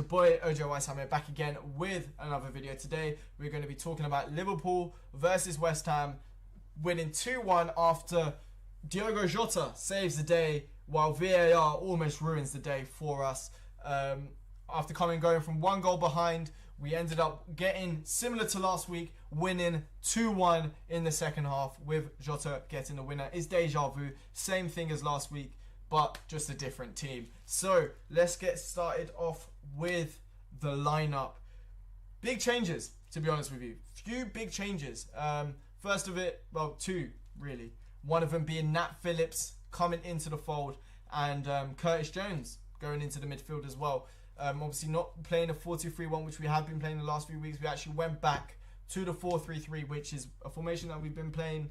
your boy OJ Weisham back again with another video. Today we're going to be talking about Liverpool versus West Ham winning 2-1 after Diogo Jota saves the day while VAR almost ruins the day for us. After going from 1 goal behind, we ended up getting, similar to last week, winning 2-1 in the second half with Jota getting the winner. It's deja vu, same thing as last week, but just a different team. So let's get started off with the lineup. Big changes, to be honest with you. Few big changes. First of it, well, two really. One of them being Nat Phillips coming into the fold and Curtis Jones going into the midfield as well. Obviously not playing a 4-2-3-1, which we have been playing the last few weeks. We actually went back to the 4-3-3, which is a formation that we've been playing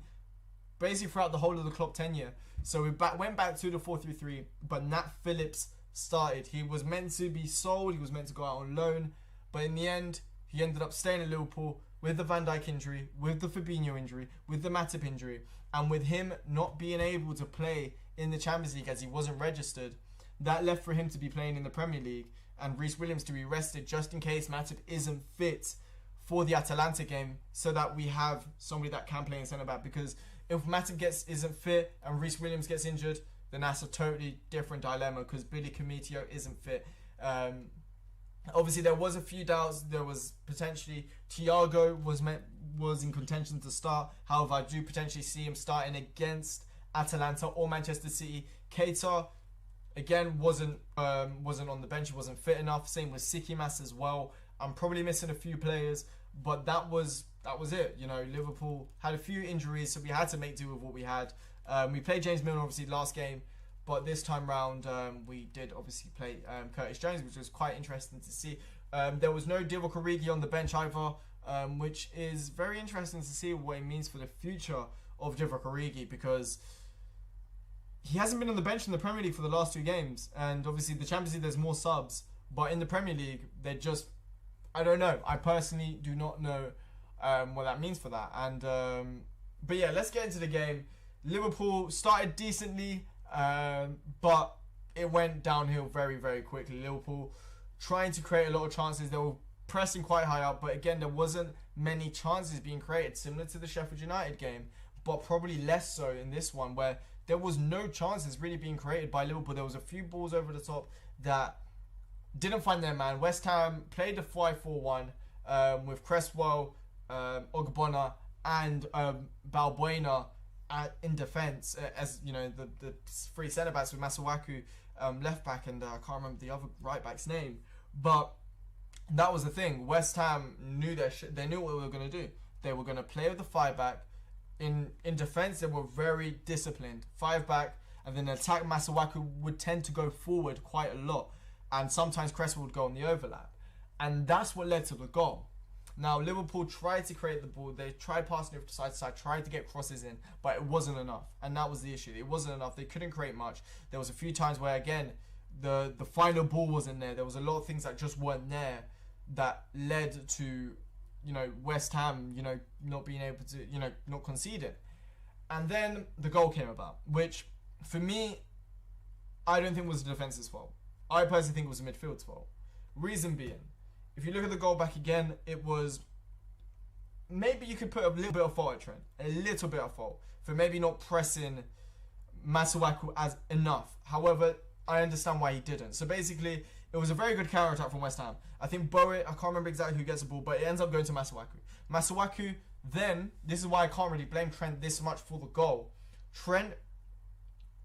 basically throughout the whole of the club tenure. So we went back to the 4-3-3, but Nat Phillips started. He was meant to be sold. He was meant to go out on loan. But in the end, he ended up staying at Liverpool with the Van Dijk injury, with the Fabinho injury, with the Matip injury, and with him not being able to play in the Champions League as he wasn't registered. That left for him to be playing in the Premier League and Reece Williams to be rested just in case Matip isn't fit for the Atalanta game, so that we have somebody that can play in centre-back. Because if Matip isn't fit and Reece Williams gets injured, then that's a totally different dilemma because Billy Cometio isn't fit. Obviously, there was a few doubts. There was potentially Thiago was in contention to start. However, I do potentially see him starting against Atalanta or Manchester City. Keita, again, wasn't on the bench. He wasn't fit enough. Same with Sikimas as well. I'm probably missing a few players, but that was it. You know, Liverpool had a few injuries, so we had to make do with what we had. We played James Milner obviously last game, but this time round we did obviously play Curtis Jones, which was quite interesting to see. There was no Divock Origi on the bench either, which is very interesting to see what it means for the future of Divock Origi, because he hasn't been on the bench in the Premier League for the last 2 games, and obviously the Champions League there's more subs, but in the Premier League they're just, I don't know. I personally do not know what that means for that. And but yeah, let's get into the game. Liverpool started decently, but it went downhill very, very quickly. Liverpool trying to create a lot of chances. They were pressing quite high up, but again, there wasn't many chances being created, similar to the Sheffield United game, but probably less so in this one, where there was no chances really being created by Liverpool. There was a few balls over the top that didn't find their man. West Ham played the 5-4-1 with Cresswell, Ogbonna, and Balbuena in defence, as you know, the 3 centre backs with Masuaku left back, and I can't remember the other right back's name. But that was the thing. West Ham knew they knew what they were going to do. They were going to play with the 5 back. In defence, they were very disciplined. 5 back, and then attack. Masuaku would tend to go forward quite a lot, and sometimes Cresswell would go on the overlap, and that's what led to the goal. Now, Liverpool tried to create the ball. They tried passing it from side to side, tried to get crosses in, but it wasn't enough, and that was the issue. It wasn't enough. They couldn't create much. There was a few times where, again, the final ball wasn't there. There was a lot of things that just weren't there that led to, you know, West Ham, you know, not being able to, you know, not conceding. And then the goal came about, which, for me, I don't think was the defence's fault. I personally think it was the midfield's fault. Reason being, if you look at the goal back again, it was, maybe you could put a little bit of fault at Trent. A little bit of fault for maybe not pressing Masuaku as enough. However, I understand why he didn't. So basically, it was a very good counter-attack from West Ham. I think Bowen, I can't remember exactly who gets the ball, but it ends up going to Masuaku. Masuaku, then, this is why I can't really blame Trent this much for the goal. Trent,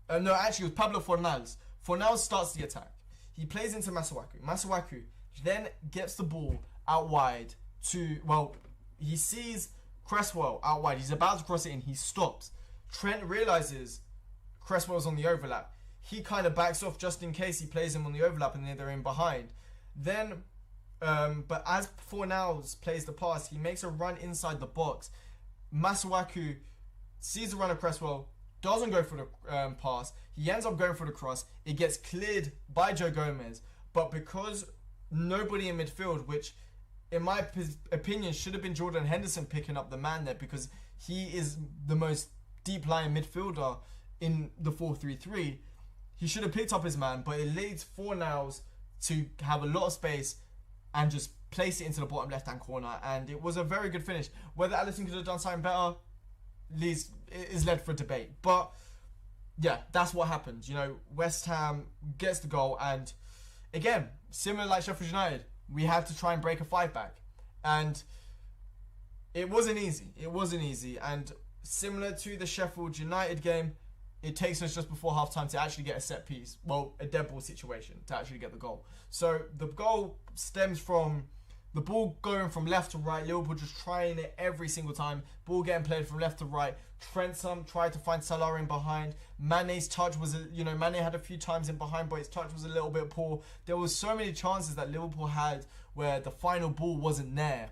no, actually, it was Pablo Fornals. Fornals starts the attack. He plays into Masuaku. Masuaku then gets the ball out wide to, well, he sees Cresswell out wide. He's about to cross it in. He stops. Trent realizes Cresswell's on the overlap. He kind of backs off just in case he plays him on the overlap and they're in behind. Then, but as Fornals plays the pass, he makes a run inside the box. Masuaku sees the run of Cresswell, doesn't go for the pass. He ends up going for the cross. It gets cleared by Joe Gomez. But because nobody in midfield, which in my opinion should have been Jordan Henderson picking up the man there, because he is the most deep-lying midfielder in the 4-3-3, he should have picked up his man, but it leads Fornals to have a lot of space and just place it into the bottom left-hand corner. And it was a very good finish. Whether Alisson could have done something better is led for debate. But yeah, that's what happened. You know, West Ham gets the goal, and again, similar like Sheffield United, we had to try and break a 5-back. And it wasn't easy. It wasn't easy. And similar to the Sheffield United game, it takes us just before half-time to actually get a set piece. Well, a dead ball situation to actually get the goal. So the goal stems from the ball going from left to right. Liverpool just trying it every single time. Ball getting played from left to right. Trent tried to find Salah in behind. Mane's touch was, Mane had a few times in behind, but his touch was a little bit poor. There was so many chances that Liverpool had where the final ball wasn't there,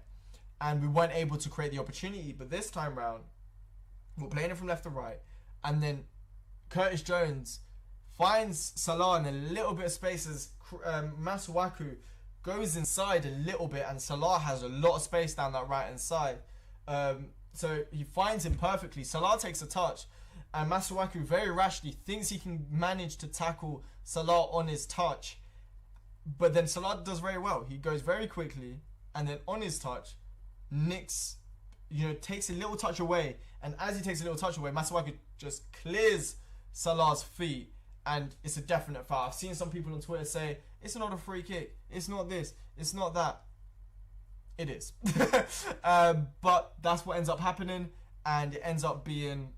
and we weren't able to create the opportunity. But this time round, we're playing it from left to right, and then Curtis Jones finds Salah in a little bit of space as Masuaku goes inside a little bit, and Salah has a lot of space down that right hand side. So he finds him perfectly. Salah takes a touch, and Masuaku very rashly thinks he can manage to tackle Salah on his touch. But then Salah does very well. He goes very quickly, and then on his touch, takes a little touch away. And as he takes a little touch away, Masuaku just clears Salah's feet, and it's a definite foul. I've seen some people on Twitter say, it's not a free kick, it's not this, it's not that. It is. But that's what ends up happening, and it ends up being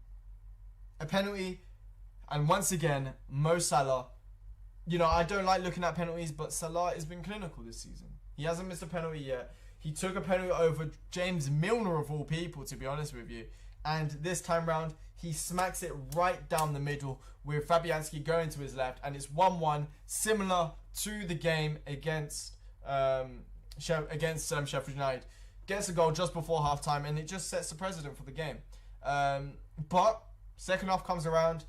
a penalty. And once again, Mo Salah, I don't like looking at penalties, but Salah has been clinical this season. He hasn't missed a penalty yet. He took a penalty over James Milner of all people, to be honest with you. And this time round, he smacks it right down the middle with Fabianski going to his left. And it's 1-1, similar to the game against Sheffield United. Gets a goal just before half-time, and it just sets the precedent for the game. But second half comes around,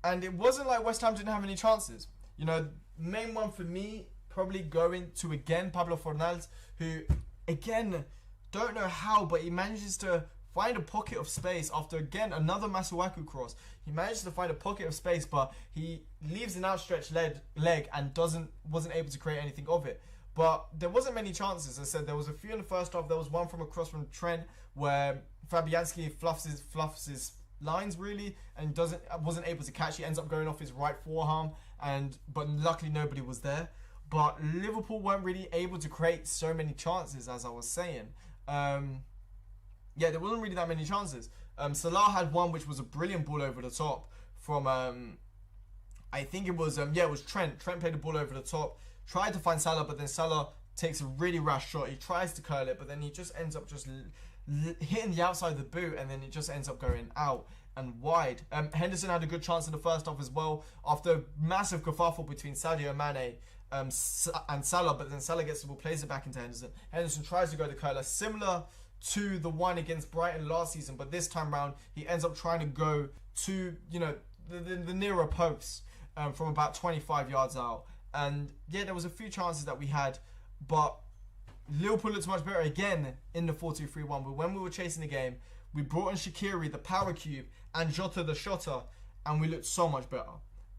and it wasn't like West Ham didn't have any chances. Main one for me, probably going to, again, Pablo Fornals, who, again, don't know how, but he manages to find a pocket of space after, again, another Masuaku cross. He manages to find a pocket of space, but he leaves an outstretched leg and wasn't able to create anything of it. But there wasn't many chances. As I said, there was a few in the first half. There was one from across from Trent where Fabianski fluffs his lines, really, and wasn't able to catch. He ends up going off his right forearm, but luckily nobody was there. But Liverpool weren't really able to create so many chances, as I was saying. There wasn't really that many chances. Salah had one which was a brilliant ball over the top from, I think it was Trent. Trent played the ball over the top, tried to find Salah, but then Salah takes a really rash shot. He tries to curl it, but then he just ends up just hitting the outside of the boot, and then it just ends up going out and wide. Henderson had a good chance in the first half as well, after a massive kerfuffle between Sadio Mane and Salah, but then Salah gets the ball, plays it back into Henderson. Henderson tries to go to curler, similar to the one against Brighton last season, but this time round he ends up trying to go to the nearer post from about 25 yards out. And there was a few chances that we had, but Liverpool looked much better again in the 4-2-3-1. But when we were chasing the game, we brought in Shaqiri, the power cube, and Jota, the shotter, and we looked so much better.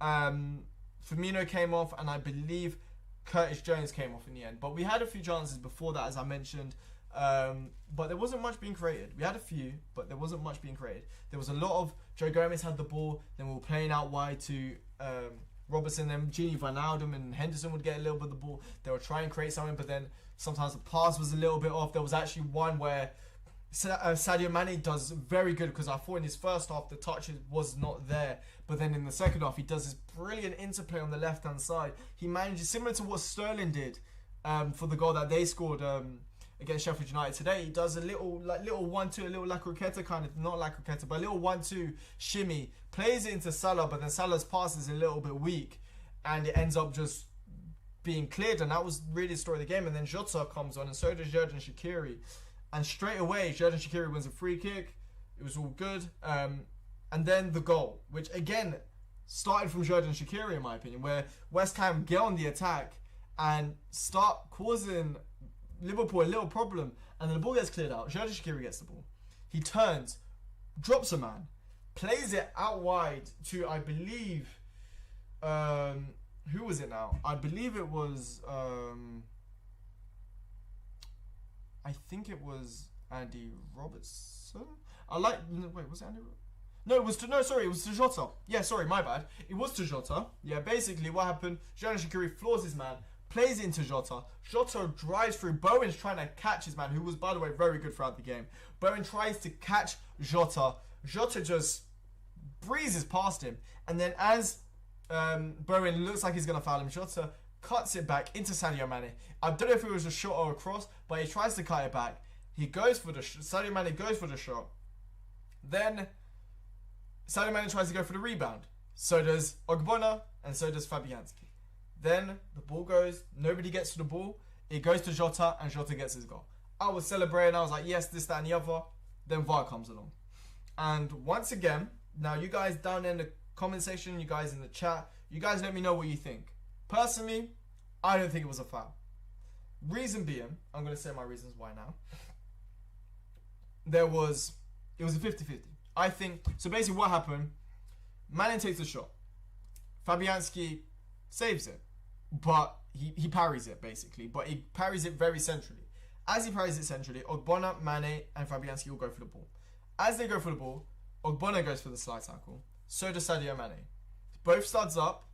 Firmino came off, and I believe Curtis Jones came off in the end. But we had a few chances before that, as I mentioned. But there wasn't much being created. We had a few, but there wasn't much being created. There was a lot of Joe Gomez had the ball, then we were playing out wide to Robertson, then Gini Wijnaldum and Henderson would get a little bit of the ball. They would try and create something, but then sometimes the pass was a little bit off. There was actually one where Sadio Mane does very good, because I thought in his first half the touch was not there, but then in the second half he does this brilliant interplay on the left hand side. He manages, similar to what Sterling did for the goal that they scored against Sheffield United today. He does a little 1-2, a little La Croqueta kind of, not La Croqueta, but a little 1-2 shimmy, plays it into Salah, but then Salah's pass is a little bit weak, and it ends up just being cleared, and that was really the story of the game. And then Jota comes on, and so does Xherdan Shaqiri, and straight away Xherdan Shaqiri wins a free kick. It was all good, and then the goal, which again started from Xherdan Shaqiri in my opinion, where West Ham get on the attack and start causing Liverpool a little problem, and then the ball gets cleared out. Xherdan Shaqiri gets the ball. He turns, drops a man, plays it out wide to, I believe, who was it now? I believe it was I think it was Andy Robertson. Wait, was it Andy? No, it was to Jota. Yeah, sorry, my bad. It was to Jota. Yeah, basically what happened, Xherdan Shaqiri floors his man, plays into Jota. Jota drives through. Bowen's trying to catch his man, who was, by the way, very good throughout the game. Bowen tries to catch Jota. Jota just breezes past him. And then as Bowen looks like he's going to foul him, Jota cuts it back into Sadio Mane. I don't know if it was a shot or a cross, but he tries to cut it back. He goes for the Sadio Mane goes for the shot. Then Sadio Mane tries to go for the rebound. So does Ogbonna, and so does Fabianski. Then the ball goes, nobody gets to the ball. It goes to Jota, and Jota gets his goal. I was celebrating. I was like, yes, this, that, and the other. Then VAR comes along. And once again, now you guys down in the comment section, you guys in the chat, you guys let me know what you think. Personally, I don't think it was a foul. Reason being, I'm going to say my reasons why now. It was a 50-50. I think, so basically what happened, Mane takes the shot. Fabianski saves it. But he parries it, basically. But he parries it very centrally. As he parries it centrally, Ogbonna, Mane, and Fabianski will go for the ball. As they go for the ball, Ogbonna goes for the slide tackle. So does Sadio Mane. Both studs up.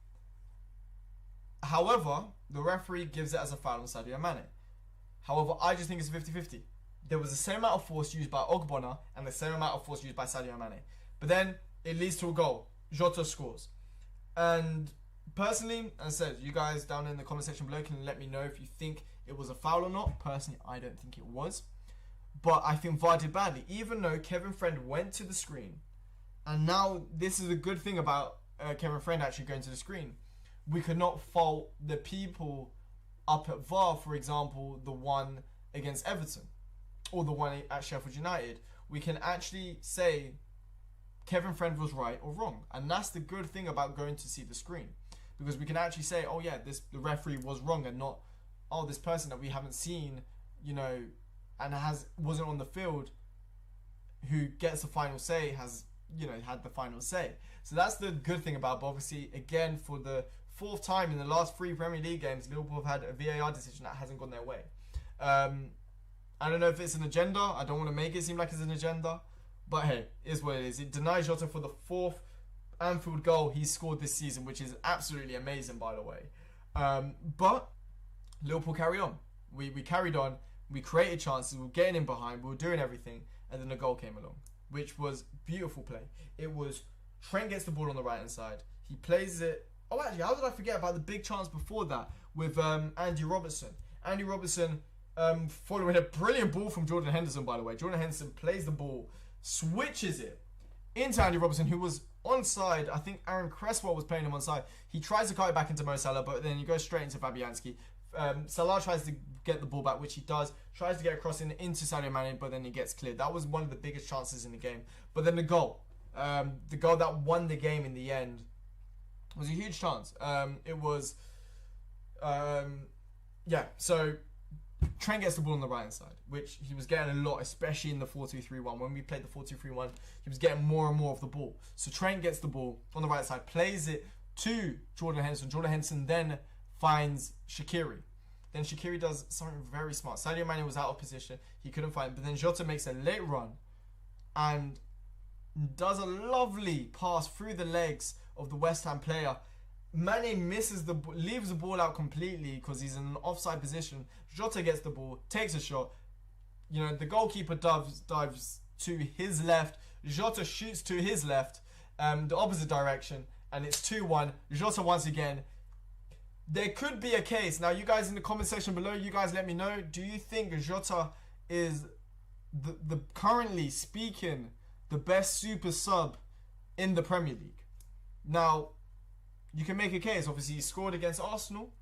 However, the referee gives it as a foul on Sadio Mane. However, I just think it's 50-50. There was the same amount of force used by Ogbonna and the same amount of force used by Sadio Mane. But then it leads to a goal. Jota scores. And personally, as I said, you guys down in the comment section below can let me know if you think it was a foul or not. Personally, I don't think it was. But I think VAR did badly. Even though Kevin Friend went to the screen. And now this is a good thing about Kevin Friend actually going to the screen. We could not fault the people up at VAR, for example, the one against Everton. Or the one at Sheffield United. We can actually say Kevin Friend was right or wrong. And that's the good thing about going to see the screen. Because we can actually say, oh yeah, the referee was wrong, and not, oh, this person that we haven't seen, you know, and wasn't on the field, who gets the final say, has, you know, had the final say. So that's the good thing about it. But obviously, again, for the fourth time in the last 3 Premier League games, Liverpool have had a VAR decision that hasn't gone their way. I don't know if it's an agenda. I don't want to make it seem like it's an agenda. But hey, it is what it is. It denies Jota for the 4th Anfield goal he scored this season, which is absolutely amazing, by the way. But Liverpool carry on. We carried on. We created chances. We were getting in behind. We were doing everything. And then the goal came along, which was beautiful play. It was Trent gets the ball on the right-hand side. He plays it. Oh, actually, how did I forget about the big chance before that with Andy Robertson? Andy Robertson following a brilliant ball from Jordan Henderson, by the way. Jordan Henderson plays the ball, switches it into Andy Robertson, who was onside. I think Aaron Cresswell was playing him onside. He tries to cut it back into Mo Salah, but then he goes straight into Fabianski. Salah tries to get the ball back, which he does. Tries to get across into Sadio Mane, but then he gets cleared. That was one of the biggest chances in the game. But then the goal that won the game in the end, was a huge chance. It was, so Trent gets the ball on the right-hand side, which he was getting a lot, especially in the 4-2-3-1. When we played the 4-2-3-1, he was getting more and more of the ball. So Trent gets the ball on the right side, plays it to Jordan Henderson. Jordan Henderson then finds Shaqiri. Then Shaqiri does something very smart. Sadio Mane was out of position. He couldn't find it. But then Jota makes a late run and does a lovely pass through the legs of the West Ham player. Mane leaves the ball out completely because he's in an offside position. Jota gets the ball, takes a shot. You know, the goalkeeper dives to his left. Jota shoots to his left, the opposite direction, and it's 2-1. Jota once again. There could be a case. Now, you guys in the comment section below, you guys let me know. Do you think Jota is the currently speaking the best super sub in the Premier League? Now, you can make a case. Obviously, he scored against Arsenal.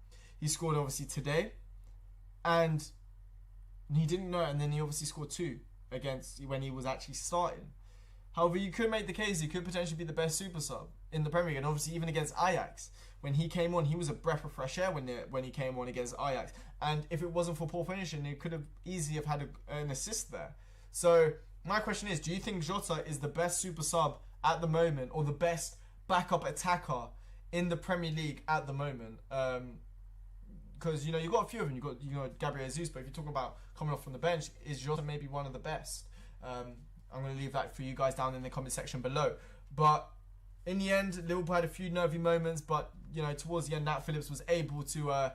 He scored, obviously, today. And he didn't know. And then he obviously scored 2 against when he was actually starting. However, you could make the case he could potentially be the best super sub in the Premier League. And obviously, even against Ajax, when he came on, he was a breath of fresh air when he came on against Ajax. And if it wasn't for poor finishing, he could have easily have had an assist there. So, my question is, do you think Jota is the best super sub at the moment, or the best backup attacker in the Premier League at the moment. Because, you've got a few of them. You've got Gabriel Jesus, but if you're talking about coming off from the bench, is Jota maybe one of the best? I'm going to leave that for you guys down in the comment section below. But in the end, Liverpool had a few nervy moments, but, towards the end, Nat Phillips was able to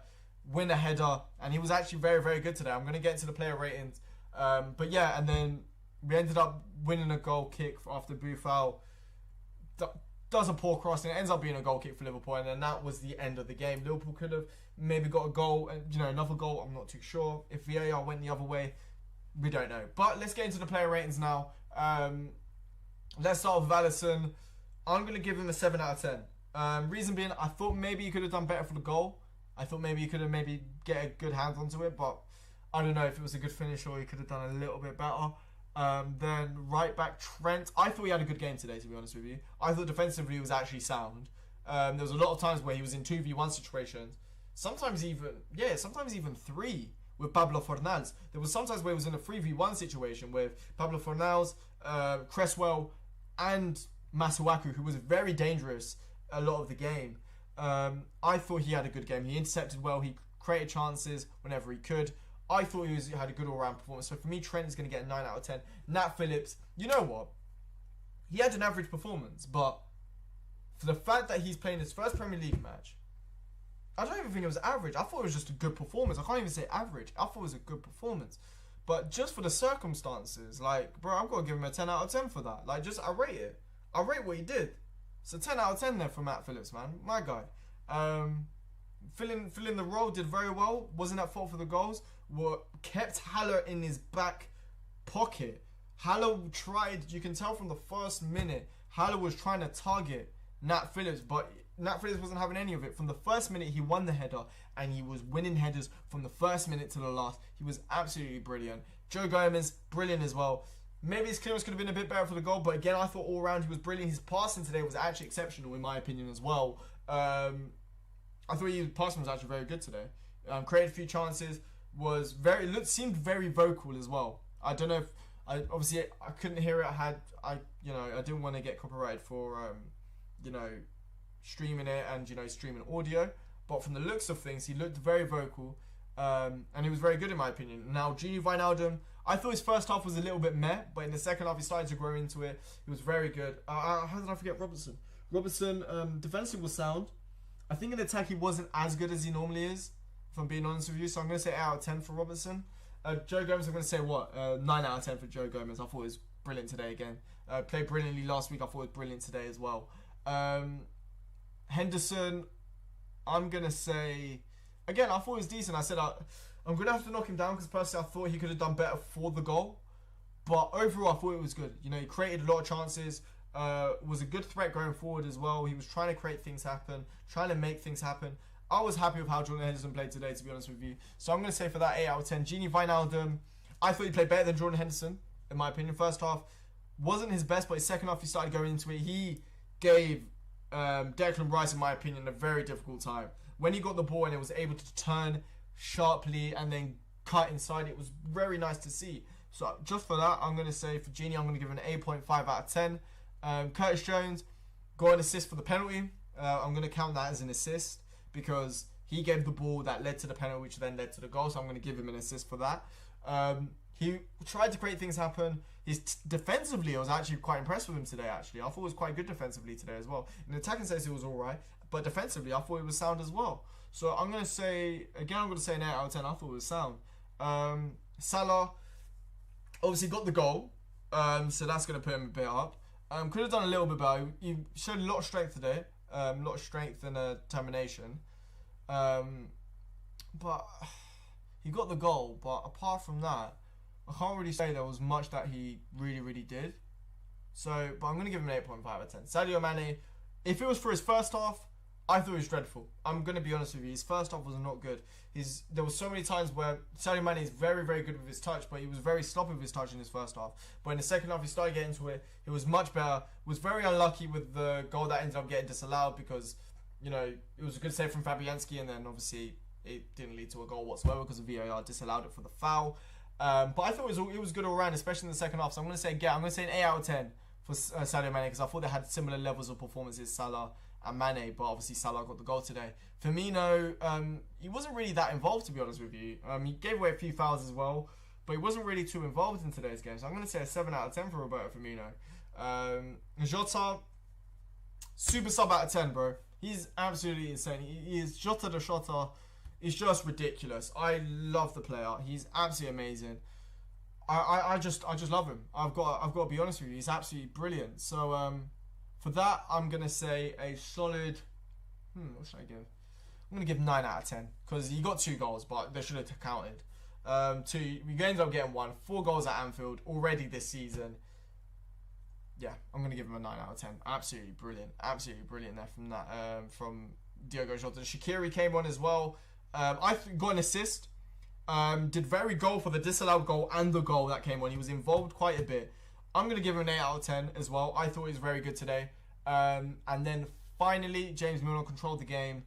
win a header, and he was actually very, very good today. I'm going to get into the player ratings. But yeah, and then we ended up winning a goal kick after Buffal does a poor cross, and it ends up being a goal kick for Liverpool, and then that was the end of the game. Liverpool could have maybe got a goal, and another goal, I'm not too sure. If VAR went the other way, we don't know. But let's get into the player ratings now. Let's start with Alisson. I'm going to give him a 7 out of 10. Reason being, I thought maybe he could have done better for the goal. I thought maybe he could have get a good hand onto it, but I don't know if it was a good finish or he could have done a little bit better. Then right back Trent. I thought he had a good game today, to be honest with you. I thought defensively he was actually sound. There was a lot of times where he was in 2v1 situations. Sometimes even 3 with Pablo Fornals. There was sometimes where he was in a 3v1 situation with Pablo Fornals, Cresswell, and Masuaku, who was very dangerous a lot of the game. I thought he had a good game. He intercepted well. He created chances whenever he could. I thought he had a good all-round performance. So for me, Trent is going to get a 9 out of 10. Nat Phillips, you know what? He had an average performance, but for the fact that he's playing his first Premier League match, I don't even think it was average. I thought it was just a good performance. I can't even say average. I thought it was a good performance. But just for the circumstances, bro, I've got to give him a 10 out of 10 for that. I rate it. I rate what he did. So 10 out of 10 there for Nat Phillips, man. My guy. Filling the role, did very well. Wasn't at fault for the goals. Kept Haller in his back pocket. Haller tried, you can tell from the first minute, Haller was trying to target Nat Phillips, but Nat Phillips wasn't having any of it. From the first minute, he won the header, and he was winning headers from the first minute to the last. He was absolutely brilliant. Joe Gomez, brilliant as well. Maybe his clearance could have been a bit better for the goal, but again, I thought all around he was brilliant. His passing today was actually exceptional, in my opinion, as well. I thought his passing was actually very good today. Created a few chances. Seemed very vocal as well. I don't know if I couldn't hear it. I didn't want to get copyrighted for streaming it and streaming audio. But from the looks of things, he looked very vocal, and he was very good in my opinion. Now Gini Wijnaldum, I thought his first half was a little bit meh, but in the second half he started to grow into it. He was very good. How did I forget Robertson? Robertson, defensive was sound. I think in attack he wasn't as good as he normally is, if I'm being honest with you. So I'm going to say 8 out of 10 for Robertson. Joe Gomez, I'm going to say 9 out of 10 for Joe Gomez. I thought it was brilliant today again. Played brilliantly last week. I thought it was brilliant today as well. Henderson, I'm going to say, again, I thought it was decent. I said I'm going to have to knock him down because personally I thought he could have done better for the goal. But overall, I thought it was good. He created a lot of chances. Was a good threat going forward as well. He was trying to create things happen, trying to make things happen. I was happy with how Jordan Henderson played today, to be honest with you. So I'm going to say for that 8 out of 10. Gini Wijnaldum, I thought he played better than Jordan Henderson, in my opinion. First half wasn't his best, but his second half he started going into it. He gave Declan Rice, in my opinion, a very difficult time. When he got the ball and it was able to turn sharply and then cut inside, it was very nice to see. So just for that, I'm going to say for Gini, I'm going to give him an 8.5 out of 10. Curtis Jones got an assist for the penalty. I'm going to count that as an assist because he gave the ball that led to the penalty, which then led to the goal. So I'm going to give him an assist for that. He tried to create things happen. Defensively, I was actually quite impressed with him today, actually. I thought it was quite good defensively today as well. In the attacking sense, it was all right. But defensively, I thought it was sound as well. So I'm going to say, again, I'm going to say an 8 out of 10. I thought it was sound. Salah obviously got the goal. So that's going to put him a bit up. Could have done a little bit better. He showed a lot of strength today. A lot of strength and determination. But he got the goal. But apart from that, I can't really say there was much that he really did. So, but I'm going to give him an 8.5 out of 10. Sadio Mane, if it was for his first half, I thought it was dreadful. I'm going to be honest with you. His first half was not good. There was so many times where Sadio Mane is very good with his touch, but he was very sloppy with his touch in his first half. But in the second half, he started getting to it. It was much better. Was very unlucky with the goal that ended up getting disallowed because, it was a good save from Fabianski, and then obviously it didn't lead to a goal whatsoever because the VAR disallowed it for the foul. But I thought it was good all around, especially in the second half. So I'm going to say an 8 out of 10 for Sadio Mane because I thought they had similar levels of performance as Salah and Mane, but obviously Salah got the goal today. Firmino, he wasn't really that involved, to be honest with you. He gave away a few fouls as well, but he wasn't really too involved in today's game. So I'm going to say a 7 out of 10 for Roberto Firmino. Jota, super sub out of 10, bro. He's absolutely insane. He is Jota the Shotter. It's just ridiculous. I love the player. He's absolutely amazing. I just love him. I've got to be honest with you. He's absolutely brilliant. So for that, I'm gonna say a solid. What should I give? I'm gonna give 9 out of 10 because he got 2 goals, but they should have counted. We ended up getting 1. 4 goals at Anfield already this season. Yeah, I'm gonna give him a 9 out of 10. Absolutely brilliant there from Diogo Jota. Shaqiri came on as well. I got an assist. Did very goal for the disallowed goal and the goal that came on. He was involved quite a bit. I'm going to give him an 8 out of 10 as well. I thought he was very good today. And then finally, James Milner controlled the game.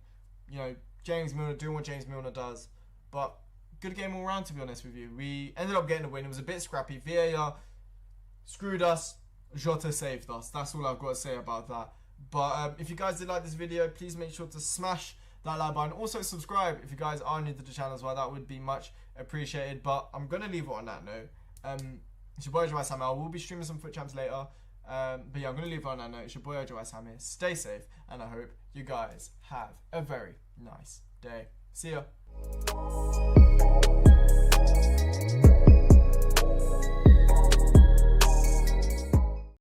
You know, James Milner doing what James Milner does. But good game all round, to be honest with you. We ended up getting a win. It was a bit scrappy. VAR screwed us. Jota saved us. That's all I've got to say about that. But if you guys did like this video, please make sure to smash that like button. Also subscribe if you guys are new to the channel as well. That would be much appreciated. But I'm going to leave it on that note. It's your boy Joe Sam. I will be streaming some foot champs later. But yeah, I'm going to leave it on that note. It's your boy Joe Sam here. Stay safe. And I hope you guys have a very nice day. See ya.